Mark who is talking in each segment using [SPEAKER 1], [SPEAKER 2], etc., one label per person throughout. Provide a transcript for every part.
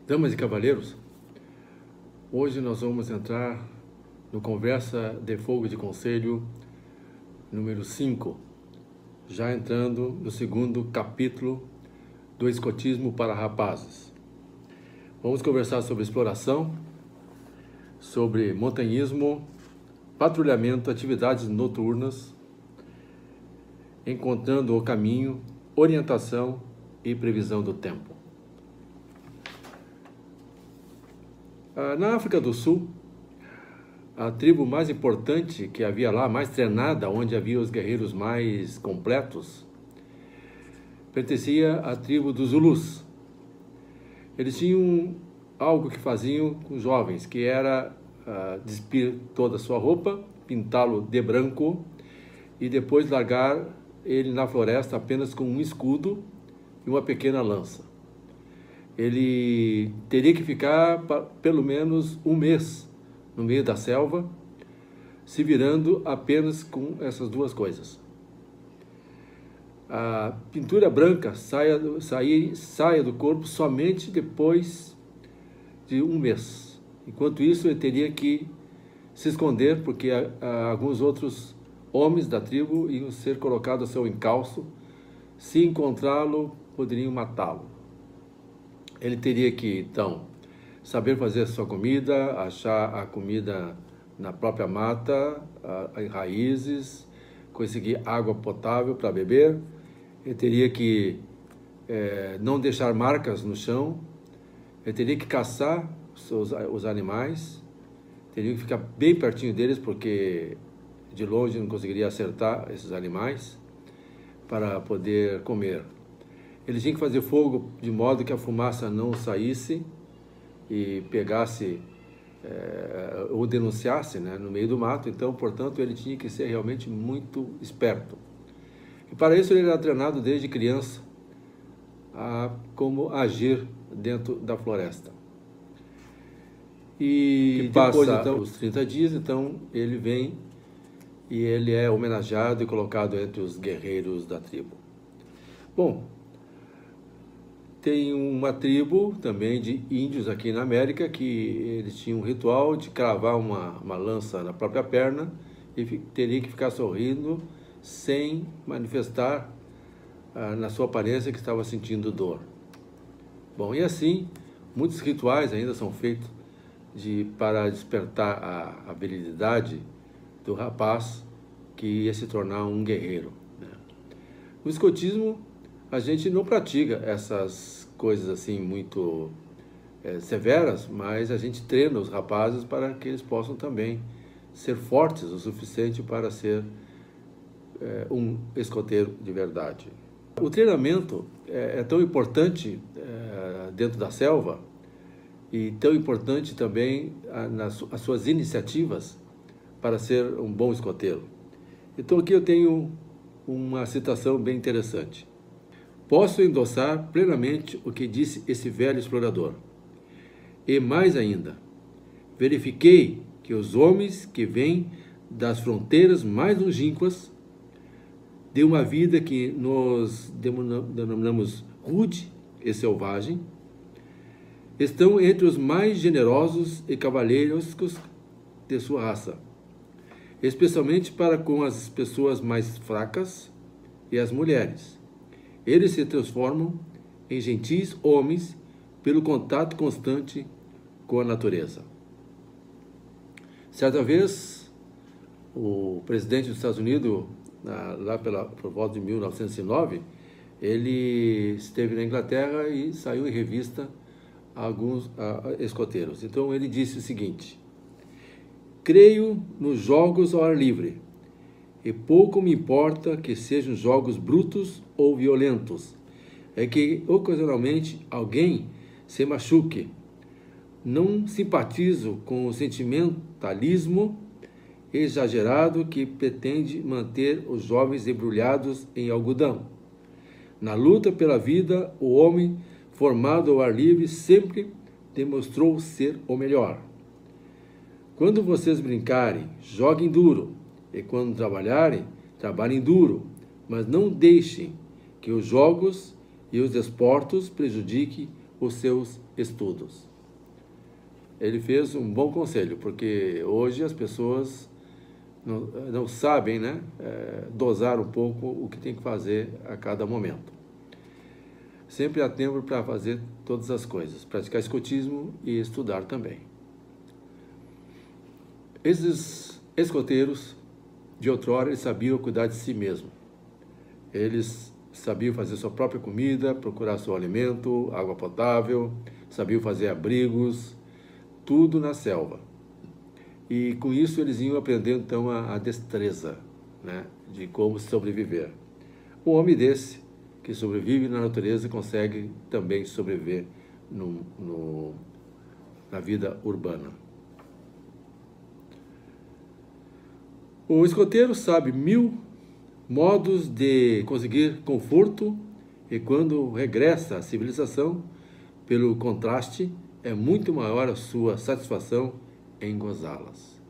[SPEAKER 1] Damas e cavalheiros, hoje nós vamos entrar no Conversa de Fogo de Conselho número 5, já entrando no segundo capítulo do Escotismo para Rapazes. Vamos conversar sobre exploração, sobre montanhismo, patrulhamento, atividades noturnas, encontrando o caminho, orientação e previsão do tempo. Na África do Sul, a tribo mais importante que havia lá, mais treinada, onde havia os guerreiros mais completos, pertencia à tribo dos Zulus. Eles tinham algo que faziam com os jovens, que era despir toda a sua roupa, pintá-lo de branco e depois largar ele na floresta apenas com um escudo e uma pequena lança. Ele teria que ficar pelo menos um mês no meio da selva, se virando apenas com essas duas coisas. A pintura branca saia do corpo somente depois de um mês. Enquanto isso, ele teria que se esconder, porque alguns outros homens da tribo iam ser colocados a seu encalço. Se encontrá-lo, poderiam matá-lo. Ele teria que, então, saber fazer a sua comida, achar a comida na própria mata, em raízes, conseguir água potável para beber. Ele teria que não deixar marcas no chão. Ele teria que caçar os animais. Teria que ficar bem pertinho deles, porque de longe não conseguiria acertar esses animais para poder comer. Ele tinha que fazer fogo de modo que a fumaça não saísse e pegasse ou denunciasse, né, no meio do mato. Então, portanto, ele tinha que ser realmente muito esperto. E para isso ele era treinado desde criança a como agir dentro da floresta. E depois, então, os 30 dias, então, ele vem e ele é homenageado e colocado entre os guerreiros da tribo. Bom, tem uma tribo também de índios aqui na América que eles tinham um ritual de cravar uma lança na própria perna e teria que ficar sorrindo sem manifestar na sua aparência que estava sentindo dor. Bom, e assim, muitos rituais ainda são feitos para despertar a virilidade do rapaz que ia se tornar um guerreiro, né? No escotismo, a gente não pratica essas coisas assim muito severas, mas a gente treina os rapazes para que eles possam também ser fortes o suficiente para ser um escoteiro de verdade. O treinamento é tão importante dentro da selva e tão importante também as suas iniciativas para ser um bom escoteiro. Então aqui eu tenho uma citação bem interessante. Posso endossar plenamente o que disse esse velho explorador. E mais ainda, verifiquei que os homens que vêm das fronteiras mais longínquas, de uma vida que nós denominamos rude e selvagem, estão entre os mais generosos e cavalheirescos de sua raça, especialmente para com as pessoas mais fracas e as mulheres. Eles se transformam em gentis homens pelo contato constante com a natureza. Certa vez, o presidente dos Estados Unidos, lá por volta de 1909, ele esteve na Inglaterra e saiu em revista a alguns escoteiros. Então ele disse o seguinte: creio nos jogos ao ar livre, e pouco me importa que sejam jogos brutos ou violentos, é que ocasionalmente alguém se machuque. Não simpatizo com o sentimentalismo exagerado que pretende manter os jovens embrulhados em algodão. Na luta pela vida, o homem formado ao ar livre sempre demonstrou ser o melhor. Quando vocês brincarem, joguem duro, e quando trabalharem, trabalhem duro, mas não deixem que os jogos e os desportos prejudiquem os seus estudos. Ele fez um bom conselho, porque hoje as pessoas não sabem, né, dosar um pouco o que tem que fazer a cada momento. Sempre há tempo para fazer todas as coisas, praticar escotismo e estudar também. Esses escoteiros de outrora, eles sabiam cuidar de si mesmo. Eles sabiam fazer sua própria comida, procurar seu alimento, água potável, sabiam fazer abrigos, tudo na selva. E com isso eles iam aprendendo então a destreza, né, de como sobreviver. Um homem desse, que sobrevive na natureza, consegue também sobreviver na vida urbana. O escoteiro sabe 1000 modos de conseguir conforto e quando regressa à civilização, pelo contraste, é muito maior a sua satisfação em gozá-las.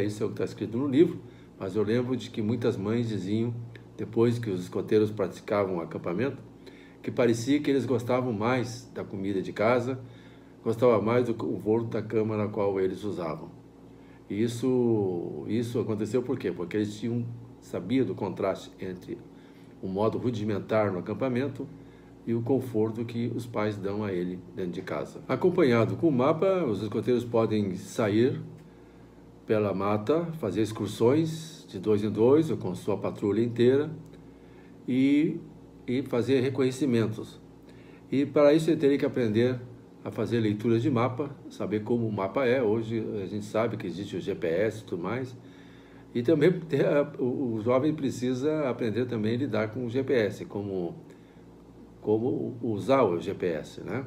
[SPEAKER 1] Isso é o que está escrito no livro, mas eu lembro de que muitas mães diziam, depois que os escoteiros praticavam o acampamento, que parecia que eles gostavam mais da comida de casa, gostavam mais do conforto da cama na qual eles usavam. E isso aconteceu por quê? Porque eles sabiam do contraste entre o modo rudimentar no acampamento e o conforto que os pais dão a ele dentro de casa. Acompanhado com o mapa, os escoteiros podem sair pela mata, fazer excursões de 2 em 2 ou com sua patrulha inteira e fazer reconhecimentos. E para isso ele teria que aprender a fazer leituras de mapa, saber como o mapa é. Hoje a gente sabe que existe o GPS e tudo mais. E também o jovem precisa aprender também a lidar com o GPS, como usar o GPS, né?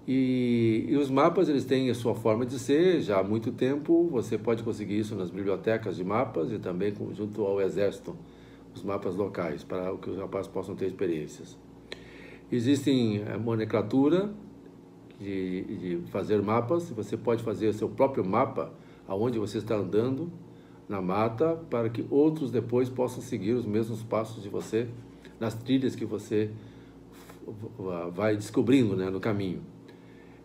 [SPEAKER 1] E os mapas, eles têm a sua forma de ser, já há muito tempo. Você pode conseguir isso nas bibliotecas de mapas e também junto ao exército, os mapas locais, para que os rapazes possam ter experiências. Existem a nomenclatura de fazer mapas. Você pode fazer o seu próprio mapa aonde você está andando na mata, para que outros depois possam seguir os mesmos passos de você nas trilhas que você vai descobrindo, né, no caminho.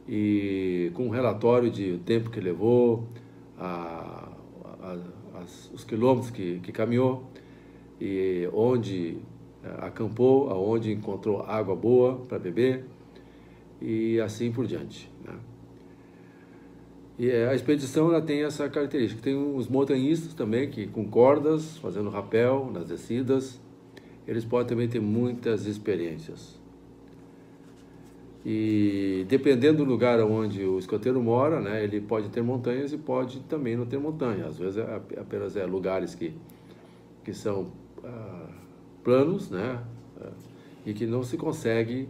[SPEAKER 1] E com um relatório de tempo que levou, os quilômetros que caminhou, e onde acampou, aonde encontrou água boa para beber, e assim por diante, né? E a expedição, ela tem essa característica. Tem os montanhistas também, que com cordas, fazendo rapel nas descidas, eles podem também ter muitas experiências. E dependendo do lugar onde o escoteiro mora, né, ele pode ter montanhas e pode também não ter montanha. Às vezes apenas lugares que são planos, né, e que não se consegue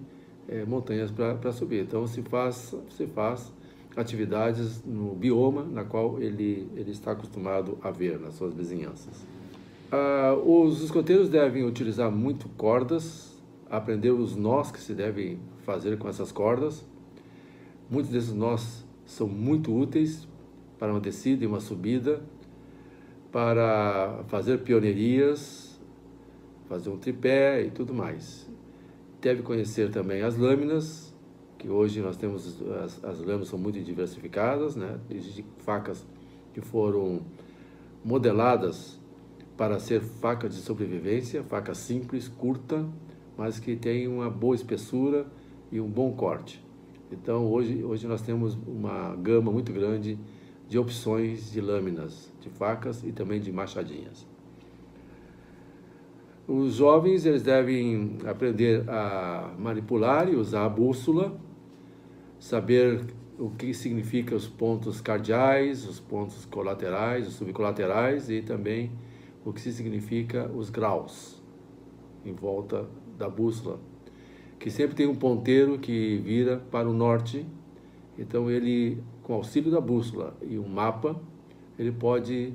[SPEAKER 1] montanhas para subir. Então se faz atividades no bioma na qual ele está acostumado a ver nas suas vizinhanças. Os escoteiros devem utilizar muito cordas, aprender os nós que se devem fazer com essas cordas. Muitos desses nós são muito úteis para uma descida e uma subida, para fazer pioneirias, fazer um tripé e tudo mais. Deve conhecer também as lâminas, que hoje nós temos, as lâminas são muito diversificadas, né? Existem facas que foram modeladas para ser faca de sobrevivência, faca simples, curta, mas que tem uma boa espessura e um bom corte. Então hoje nós temos uma gama muito grande de opções de lâminas, de facas e também de machadinhas. Os jovens, eles devem aprender a manipular e usar a bússola, saber o que significa os pontos cardeais, os pontos colaterais, os subcolaterais e também o que significa os graus em volta da bússola, que sempre tem um ponteiro que vira para o norte. Então ele, com auxílio da bússola e um mapa, ele pode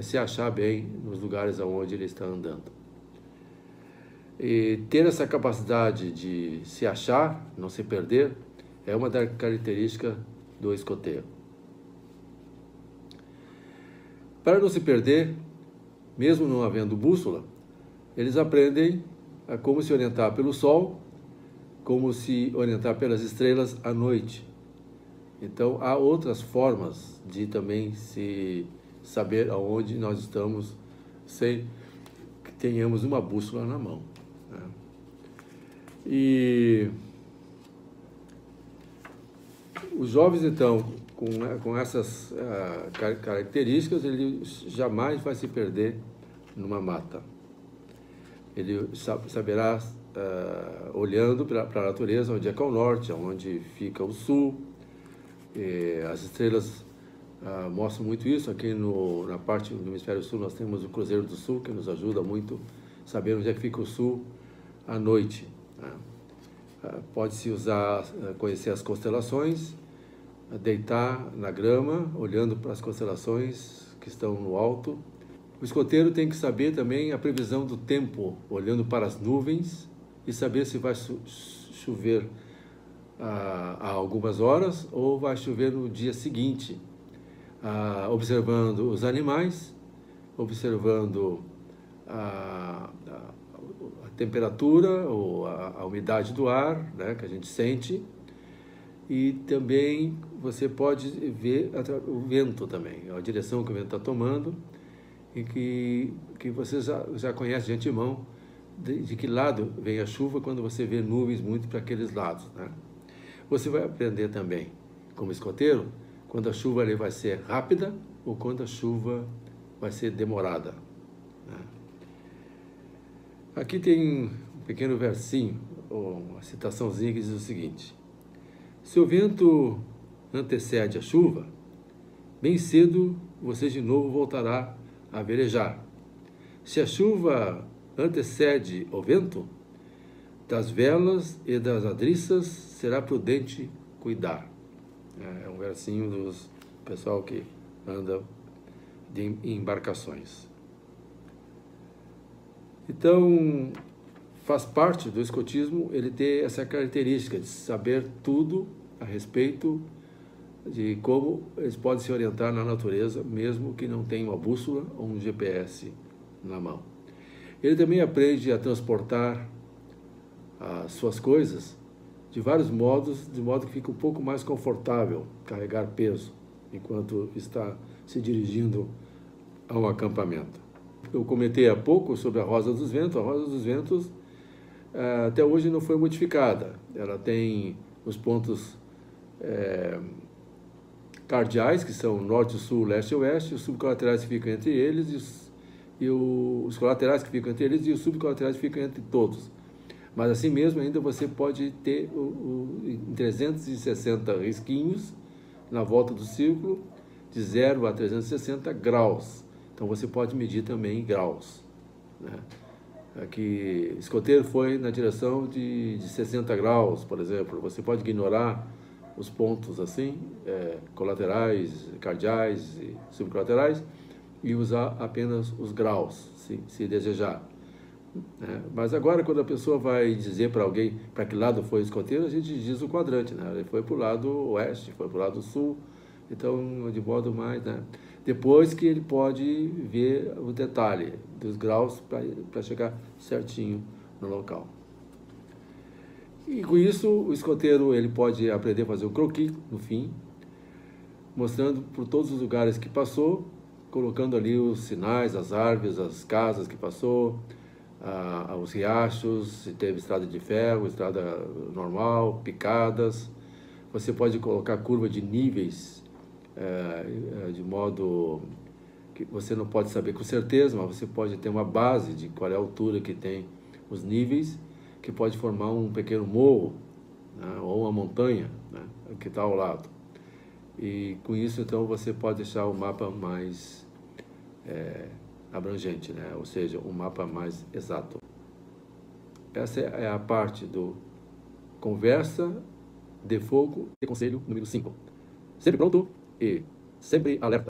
[SPEAKER 1] se achar bem nos lugares aonde ele está andando. E ter essa capacidade de se achar, não se perder, é uma das características do escoteiro. Para não se perder, mesmo não havendo bússola, eles aprendem a como se orientar pelo sol, como se orientar pelas estrelas à noite. Então, há outras formas de também se saber aonde nós estamos sem que tenhamos uma bússola na mão, né? E os jovens, então, com essas características, ele jamais vai se perder numa mata. Ele saberá, olhando para a natureza, onde é que é o norte, onde fica o sul. As estrelas mostram muito isso. Aqui na parte do hemisfério sul nós temos o Cruzeiro do Sul, que nos ajuda muito a saber onde é que fica o sul à noite, né? Pode-se usar, conhecer as constelações, deitar na grama, olhando para as constelações que estão no alto. O escoteiro tem que saber também a previsão do tempo, olhando para as nuvens e saber se vai chover há algumas horas ou vai chover no dia seguinte, observando os animais, observando a temperatura ou a umidade do ar, né, que a gente sente, e também você pode ver o vento também, a direção que o vento está tomando, e que você já conhece de antemão de que lado vem a chuva quando você vê nuvens muito para aqueles lados, né? Você vai aprender também, como escoteiro, quando a chuva ali vai ser rápida ou quando a chuva vai ser demorada, né? Aqui tem um pequeno versinho, ou uma citaçãozinha que diz o seguinte: se o vento antecede a chuva, bem cedo você de novo voltará a velejar. Se a chuva antecede o vento, das velas e das adriças será prudente cuidar. É um versinho do pessoal que anda em embarcações. Então, faz parte do escotismo ele ter essa característica de saber tudo a respeito de como eles podem se orientar na natureza, mesmo que não tenham uma bússola ou um GPS na mão. Ele também aprende a transportar as suas coisas de vários modos, de modo que fica um pouco mais confortável carregar peso enquanto está se dirigindo a um acampamento. Eu comentei há pouco sobre a Rosa dos Ventos. A Rosa dos Ventos até hoje não foi modificada. Ela tem os pontos cardeais, que são norte, sul, leste e oeste, os subcolaterais que ficam entre eles os colaterais que ficam entre eles e os subcolaterais que ficam entre todos. Mas assim mesmo ainda você pode ter 360 risquinhos na volta do círculo, de 0 a 360 graus. Então você pode medir também graus, né? Aqui, escoteiro foi na direção de 60 graus, por exemplo. Você pode ignorar os pontos assim, colaterais, cardeais e subcolaterais, e usar apenas os graus, se desejar. Mas agora, quando a pessoa vai dizer para alguém para que lado foi o escoteiro, a gente diz o quadrante, né? Ele foi para o lado oeste, foi para o lado sul, então de modo mais, né? Depois que ele pode ver o detalhe dos graus para chegar certinho no local. E com isso, o escoteiro ele pode aprender a fazer o croquis no fim, mostrando por todos os lugares que passou, colocando ali os sinais, as árvores, as casas que passou, os riachos, se teve estrada de ferro, estrada normal, picadas. Você pode colocar curva de níveis, de modo que você não pode saber com certeza, mas você pode ter uma base de qual é a altura que tem os níveis, que pode formar um pequeno morro, né, ou uma montanha, né, que está ao lado. E com isso, então, você pode deixar o mapa mais abrangente, né? Ou seja, um mapa mais exato. Essa é a parte do Conversa de Fogo e Conselho número 5. Sempre pronto e sempre alerta.